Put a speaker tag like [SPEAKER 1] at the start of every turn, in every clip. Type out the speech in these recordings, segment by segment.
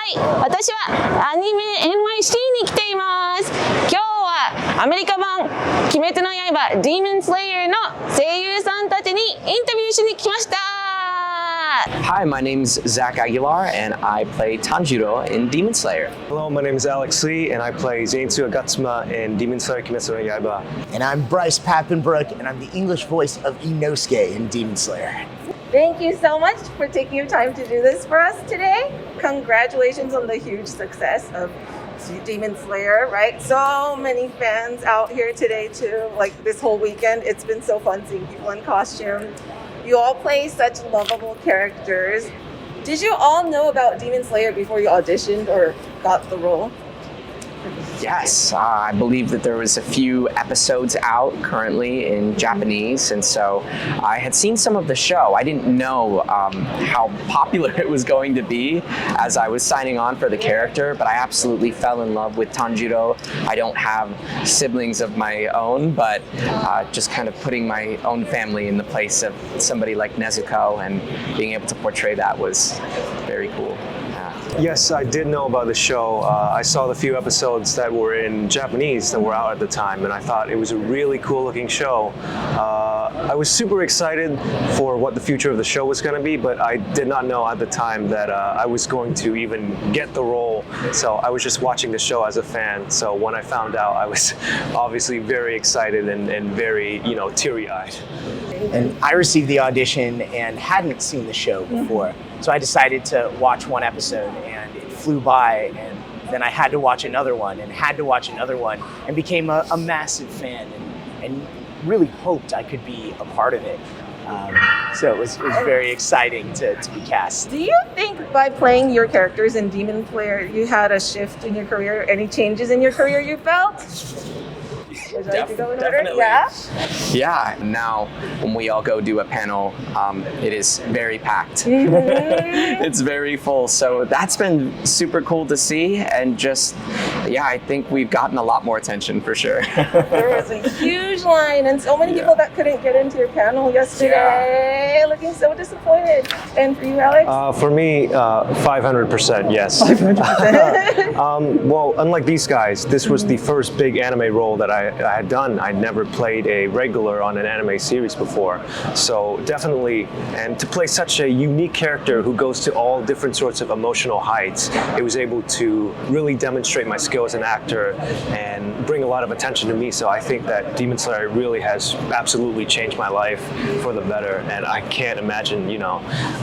[SPEAKER 1] い、私はアニメ NYC に来ています。今日はアメリカ版鬼滅の刃 Demon Slayer の声優さんたちにインタビューしに来ました。
[SPEAKER 2] Hi, my name's Zack Aguilar, and I play Tanjiro in Demon Slayer.
[SPEAKER 3] Hello, my name is Aleks, and I play Zenitsu Agatsuma in Demon Slayer Kimetsu no Yaiba.
[SPEAKER 4] And I'm Bryce Papenbrook, and I'm the English voice of Inosuke in Demon Slayer.
[SPEAKER 5] Thank you so much for taking your time to do this for us today. Congratulations on the huge success of Demon Slayer, right? So many fans out here today too, like this whole weekend. It's been so fun seeing people in costume. You all play such lovable characters. Did you all know about Demon Slayer before you auditioned or got the role?
[SPEAKER 2] Yes, I believe that there was a few episodes out currently in Japanese, and so I had seen some of the show. I didn't know how popular it was going to be as I was signing on for the character, but I absolutely fell in love with Tanjiro. I don't have siblings of my own, but just kind of putting my own family in the place of somebody like Nezuko and being able to portray that was very cool.
[SPEAKER 3] Yes, I did know about the show. I saw the few episodes that were in Japanese that were out at the time, and I thought it was a really cool looking show. I was super excited for what the future of the show was going to be, but I did not know at the time that I was going to even get the role. So I was just watching the show as a fan. So when I found out, I was obviously very excited and very, teary-eyed.
[SPEAKER 4] And I received the audition and hadn't seen the show before. So I decided to watch one episode, and it flew by, and then I had to watch another one and had to watch another one, and became a massive fan and really hoped I could be a part of it. So it was very exciting to be cast.
[SPEAKER 5] Do you think by playing your characters in Demon Slayer, you had a shift in your career? Any changes in your career you felt?
[SPEAKER 2] Definitely. Yeah. Now, when we all go do a panel, it is very packed. It's very full. So that's been super cool to see. And just, I think we've gotten a lot more attention for sure.
[SPEAKER 5] There was a huge line and so many people that couldn't get into your panel yesterday. Looking so disappointed. And for you, Aleks?
[SPEAKER 3] For me, 500% yes.
[SPEAKER 5] 500%?
[SPEAKER 3] Well, unlike these guys, this was the first big anime role that I had done. I'd never played a regular on an anime series before. So definitely, and to play such a unique character who goes to all different sorts of emotional heights, it was able to really demonstrate my skill as an actor and bring a lot of attention to me. So I think that Demon Slayer really has absolutely changed my life for the better. And I can't imagine,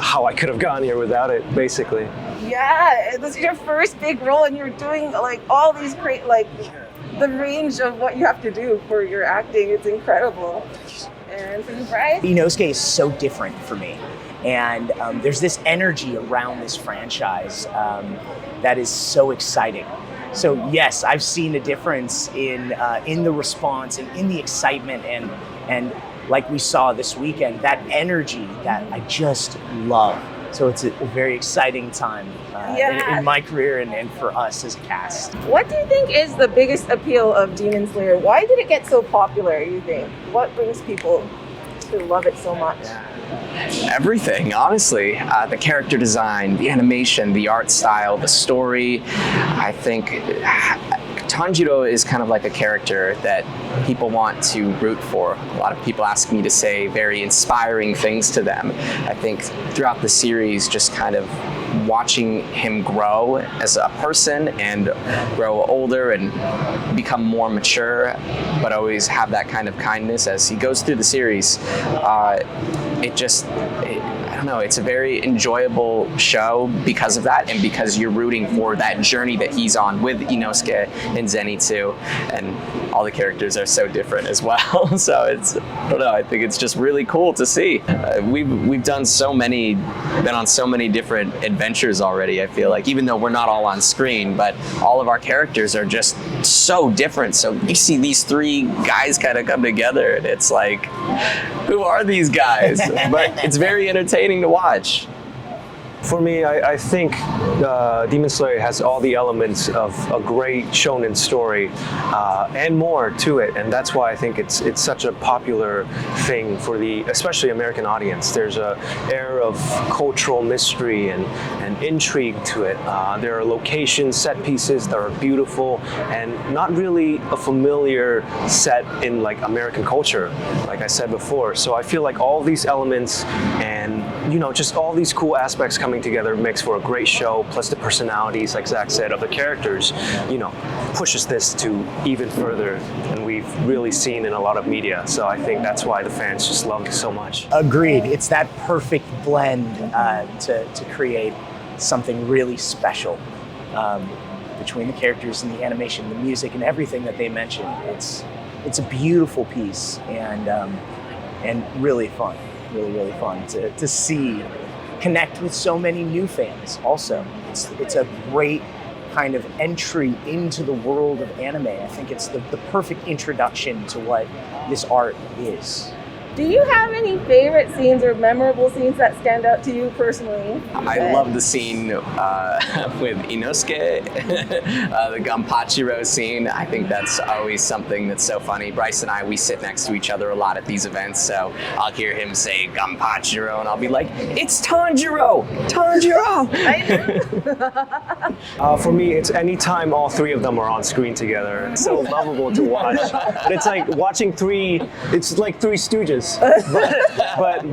[SPEAKER 3] how I could have gone here without it, basically.
[SPEAKER 5] Yeah, this is your first big role and you're doing like all these great, the range of what you have to do for your acting, it's incredible. And for you, Bryce?
[SPEAKER 4] Inosuke is so different for me. And there's this energy around this franchise that is so exciting. So yes, I've seen a difference in the response and in the excitement and like we saw this weekend, that energy that I just love. So it's a very exciting time in my career and for us as a cast.
[SPEAKER 5] What do you think is the biggest appeal of Demon Slayer? Why did it get so popular, you think? What brings people to love it so much?
[SPEAKER 2] Everything, honestly. The character design, the animation, the art style, the story. I think Tanjiro is kind of like a character that people want to root for. A lot of people ask me to say very inspiring things to them. I think throughout the series, just kind of watching him grow as a person and grow older and become more mature, but always have that kind of kindness as he goes through the series. I don't know, it's a very enjoyable show because of that and because you're rooting for that journey that he's on with Inosuke and Zenitsu, and all the characters are so different as well. So I don't know, I think it's just really cool to see. We've been on so many different adventures already, I feel like, even though we're not all on screen, but all of our characters are just so different. So you see these three guys kind of come together and it's like, who are these guys? But it's very entertaining to watch.
[SPEAKER 3] For me, I think Demon Slayer has all the elements of a great shonen story and more to it, and that's why I think it's such a popular thing for the especially American audience. There's a air of cultural mystery and intrigue to it. There are locations, set pieces that are beautiful and not really a familiar set in like American culture, like I said before. So I feel like all these elements and just all these cool aspects coming together makes for a great show, plus the personalities, like Zach said, of the characters, pushes this to even further than we've really seen in a lot of media. So I think that's why the fans just love it so much.
[SPEAKER 4] Agreed. It's that perfect blend to create something really special between the characters and the animation, the music, and everything that they mentioned. It's a beautiful piece and really fun. Really fun to see, connect with so many new fans also. It's a great kind of entry into the world of anime. I think it's the perfect introduction to what this art is.
[SPEAKER 5] Do you have any favorite scenes or memorable scenes that stand out to you personally?
[SPEAKER 2] I love the scene with Inosuke, the Ganpachiro scene. I think that's always something that's so funny. Bryce and I, we sit next to each other a lot at these events, so I'll hear him say Ganpachiro, and I'll be like, it's Tanjiro! Tanjiro!
[SPEAKER 3] For me, it's anytime all three of them are on screen together. It's so lovable to watch. But it's like watching it's like Three Stooges. but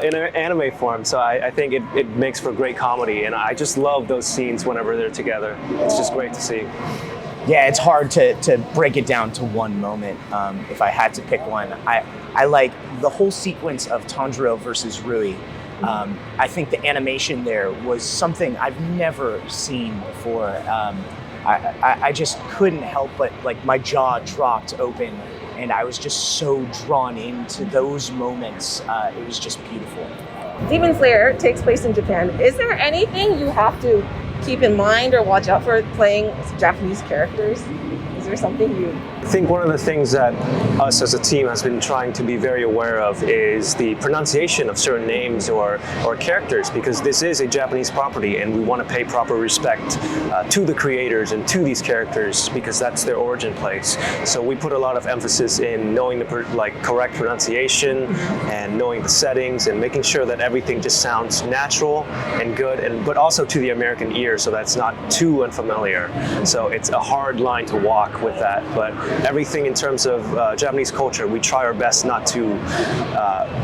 [SPEAKER 3] in an anime form, so I think it makes for great comedy, and I just love those scenes whenever they're together. It's just great to see.
[SPEAKER 4] Yeah, it's hard to break it down to one moment. If I had to pick one, I like the whole sequence of Tanjiro versus Rui. I think the animation there was something I've never seen before. I just couldn't help but like my jaw dropped open. And I was just so drawn into those moments. It was just beautiful.
[SPEAKER 5] Demon Slayer takes place in Japan. Is there anything you have to keep in mind or watch out for playing Japanese characters? Is there something you...
[SPEAKER 3] I think one of the things that us as a team has been trying to be very aware of is the pronunciation of certain names or characters, because this is a Japanese property and we want to pay proper respect to the creators and to these characters because that's their origin place. So we put a lot of emphasis in knowing the correct pronunciation and knowing the settings and making sure that everything just sounds natural and good, but also to the American ear so that's not too unfamiliar. So it's a hard line to walk with that, but everything in terms of Japanese culture, we try our best not to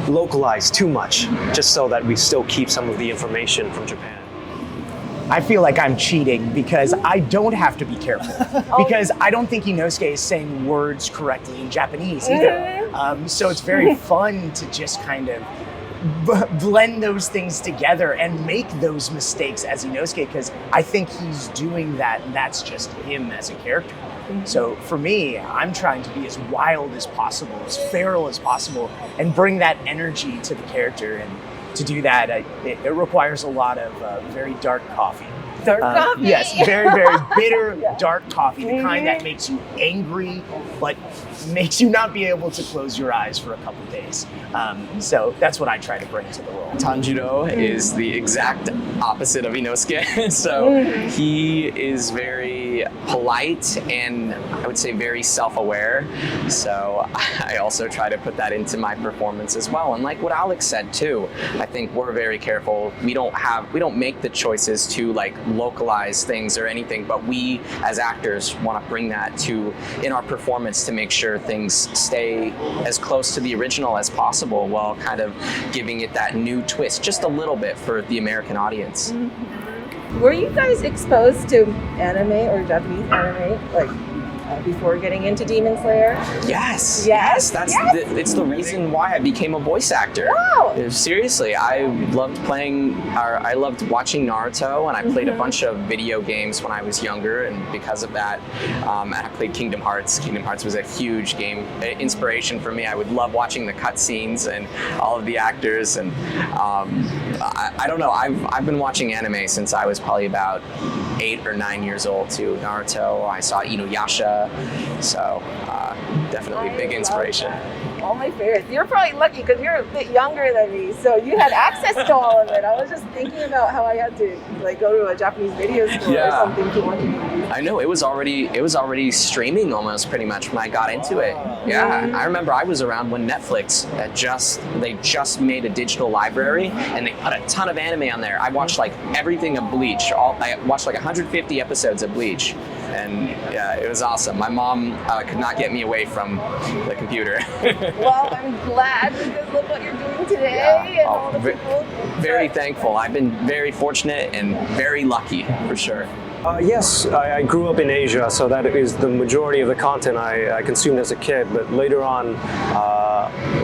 [SPEAKER 3] localize too much, just so that we still keep some of the information from Japan.
[SPEAKER 4] I feel like I'm cheating because I don't have to be careful because I don't think Inosuke is saying words correctly in Japanese either. So it's very fun to just kind of blend those things together and make those mistakes as Inosuke, because I think he's doing that and that's just him as a character. So for me, I'm trying to be as wild as possible, as feral as possible, and bring that energy to the character. And to do that, it requires a lot of very dark coffee.
[SPEAKER 5] Dark coffee?
[SPEAKER 4] Yes, very, very bitter, dark coffee, the kind that makes you angry, but makes you not be able to close your eyes for a couple days. So that's what I try to bring to the role.
[SPEAKER 2] Tanjiro is the exact opposite of Inosuke. So he is very polite and I would say very self-aware. So I also try to put that into my performance as well. And like what Aleks said too, I think we're very careful. We don't make the choices to like localize things or anything, but we as actors want to bring that in our performance to make sure things stay as close to the original as possible while kind of giving it that new twist just a little bit for the American audience.
[SPEAKER 5] Were you guys exposed to anime or Japanese anime before getting into Demon Slayer?
[SPEAKER 2] Yes.
[SPEAKER 5] Yes.
[SPEAKER 2] It's the reason why I became a voice actor.
[SPEAKER 5] Wow.
[SPEAKER 2] Seriously, I loved watching Naruto, and I played a bunch of video games when I was younger, and because of that, I played Kingdom Hearts. Kingdom Hearts was a huge game inspiration for me. I would love watching the cutscenes and all of the actors, and I don't know. I've been watching anime since I was probably about 8 or 9 years old too. Naruto. I saw Inuyasha. So definitely big inspiration.
[SPEAKER 5] All my favorites. You're probably lucky because you're a bit younger than me, so you had access to all of it. I was just thinking about how I had to like go to a Japanese video store or something to watch it.
[SPEAKER 2] I know it was already streaming almost pretty much when I got into it. Yeah, I remember I was around when Netflix they just made a digital library and they put a ton of anime on there. I watched like everything of Bleach. I watched like 150 episodes of Bleach, and yeah, it was awesome. My mom could not get me away from the computer.
[SPEAKER 5] Well, I'm glad because look what you're doing today and all the people.
[SPEAKER 2] Very thankful. I've been very fortunate and very lucky for sure.
[SPEAKER 3] Yes, I grew up in Asia, so that is the majority of the content I consumed as a kid. But later on,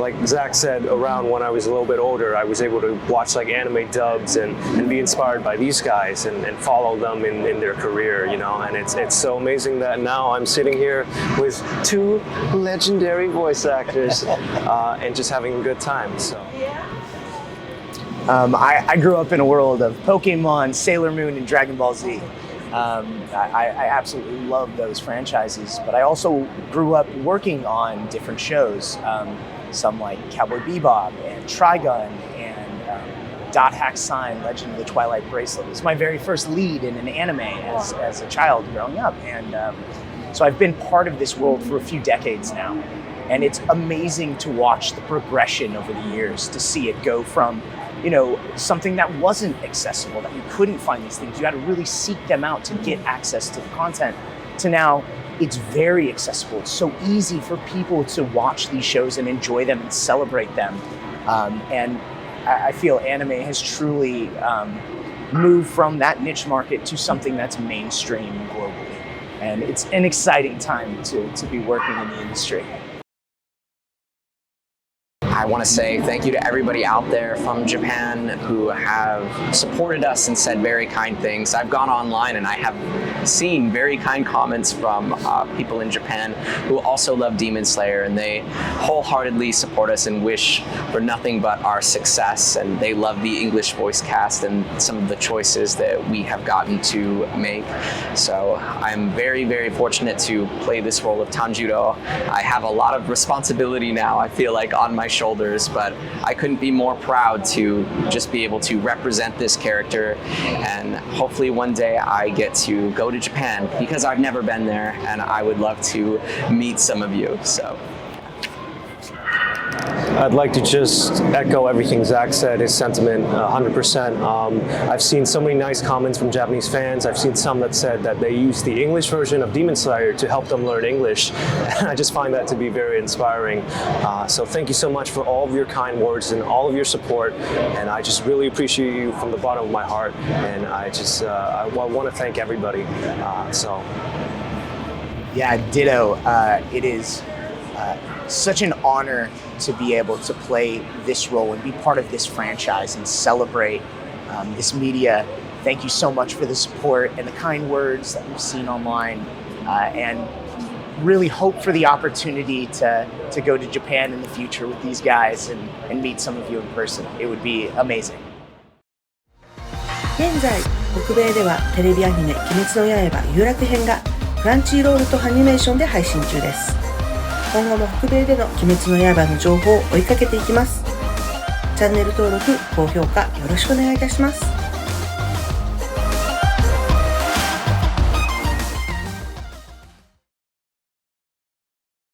[SPEAKER 3] like Zach said, around when I was a little bit older, I was able to watch like anime dubs and be inspired by these guys and follow them in their career, you know. And it's so amazing that now I'm sitting here with two legendary voice actors and just having a good time. So.
[SPEAKER 4] I grew up in a world of Pokemon, Sailor Moon, and Dragon Ball Z. I absolutely love those franchises, but I also grew up working on different shows, some like Cowboy Bebop and Trigun and Dot Hack Sign, Legend of the Twilight Bracelet. It was my very first lead in an anime as a child growing up, and so I've been part of this world for a few decades now, and it's amazing to watch the progression over the years, to see it go from something that wasn't accessible, that you couldn't find these things. You had to really seek them out to get access to the content, to now it's very accessible. It's so easy for people to watch these shows and enjoy them and celebrate them. And I feel anime has truly moved from that niche market to something that's mainstream globally. And it's an exciting time to be working in the industry.
[SPEAKER 2] I want to say thank you to everybody out there from Japan who have supported us and said very kind things. I've gone online and I have seen very kind comments from people in Japan who also love Demon Slayer, and they wholeheartedly support us and wish for nothing but our success, and they love the English voice cast and some of the choices that we have gotten to make. So I'm very, very fortunate to play this role of Tanjiro. I have a lot of responsibility now, I feel like, on my shoulders, but I couldn't be more proud to just be able to represent this character, and hopefully one day I get to go to Japan because I've never been there and I would love to meet some of you. So
[SPEAKER 3] I'd like to just echo everything Zach said, his sentiment 100%. I've seen so many nice comments from Japanese fans. I've seen some that said that they used the English version of Demon Slayer to help them learn English. And I just find that to be very inspiring. So thank you so much for all of your kind words and all of your support. And I just really appreciate you from the bottom of my heart. And I just I want to thank everybody.
[SPEAKER 4] Yeah, ditto. It is such an honor to be able to play this role and be part of this franchise and celebrate this media. Thank you so much for the support and the kind words that we've seen online, and really hope for the opportunity to go to Japan in the future with these guys and meet some of you in person. It would be amazing.
[SPEAKER 6] 現在、北米ではテレビアニメ「鬼滅の刃有楽編」がクランチーロールとアニメーションで配信中です。今後も北米での「鬼滅の刃」の情報を追いかけていきます。チャンネル登録、高評価よろしくお願いいたします。